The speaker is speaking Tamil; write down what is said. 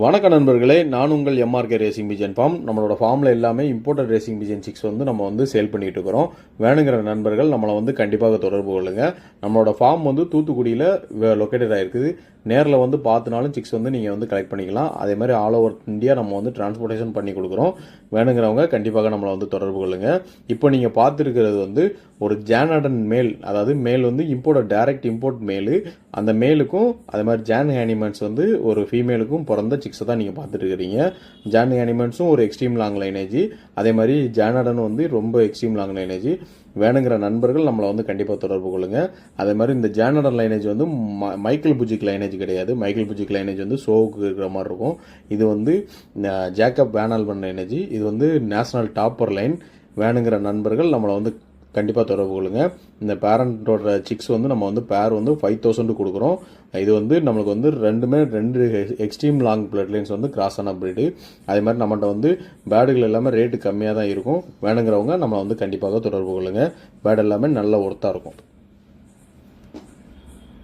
வணக்க நண்பர்களே, நான் உங்கள் எம்ஆர்கே ரேசிங் பிஜன் ஃபார்ம். நம்மளோட ஃபார்மில் எல்லாமே இம்போர்ட்டட் ரேசிங் பிஜன் சிக்ஸ் வந்து நம்ம வந்து சேல் பண்ணிட்டு இருக்கிறோம். வேணுங்கிற நண்பர்கள் நம்மளை வந்து கண்டிப்பாக தொடர்பு கொள்ளுங்க. நம்மளோட ஃபார்ம் வந்து தூத்துக்குடியில் லொக்கேட்டட் ஆகிருக்குது. நேரில் வந்து பார்த்துனாலும் சிக்ஸ் வந்து நீங்கள் வந்து கலெக்ட் பண்ணிக்கலாம். அதே மாதிரி ஆல் ஓவர் இந்தியா நம்ம வந்து டிரான்ஸ்போர்ட்டேஷன் பண்ணி கொடுக்குறோம். வேணுங்கிறவங்க கண்டிப்பாக நம்மளை வந்து தொடர்பு கொள்ளுங்க. இப்போ நீங்கள் பார்த்துருக்கிறது வந்து ஒரு ஜானடன் மேல், அதாவது மேல் வந்து இம்போர்ட் டைரக்ட் இம்போர்ட் மேலு. அந்த மேலுக்கும் அதே மாதிரி ஜான் ஹேனிமன்ஸ் வந்து ஒரு ஃபீமேலுக்கும் பிறந்த சிக்ஸை தான் நீங்கள் பார்த்துட்டு இருக்கிறீங்க. ஜான் ஹேனிமன்ஸும் ஒரு எக்ஸ்ட்ரீம் லாங் லைனேஜ், அதே மாதிரி ஜானடன் வந்து ரொம்ப எக்ஸ்ட்ரீம் லாங் லைனேஜ். வேணுங்கிற நண்பர்கள் நம்மளை வந்து கண்டிப்பாக தொடர்பு கொள்ளுங்க. அதே மாதிரி இந்த ஜானடன் லைனேஜ் வந்து மைக்கேல் புஜிக் லைனேஜ் கிடையாது. மைக்கேல் புஜிக் லைனேஜ் வந்து ஷோவுக்கு இருக்கிற மாதிரி இருக்கும். இது வந்து ஜேக்கப் வேனால்பன் லைனேஜ். இது வந்து நேஷனல் டாப்பர் லைன். வேணுங்கிற நண்பர்கள் நம்மளை வந்து கண்டிப்பாக தொடர்பு கொள்ளுங்க. இந்த பேரண்டோட சிக்ஸ் வந்து நம்ம வந்து பேர் வந்து 5000 கொடுக்குறோம். இது வந்து நம்மளுக்கு வந்து ரெண்டு எக்ஸ்ட்ரீம் லாங் பிளட் லைன்ஸ் வந்து கிராஸ் ஆன பிரீடு. அதே மாதிரி நம்மகிட்ட வந்து பேடுகள் எல்லாமே ரேட்டு கம்மியாக தான் இருக்கும். வேணுங்கிறவங்க நம்மளை வந்து கண்டிப்பாக தொடர்பு கொள்ளுங்க. பேட் எல்லாமே நல்ல ஒர்த்தாக இருக்கும்.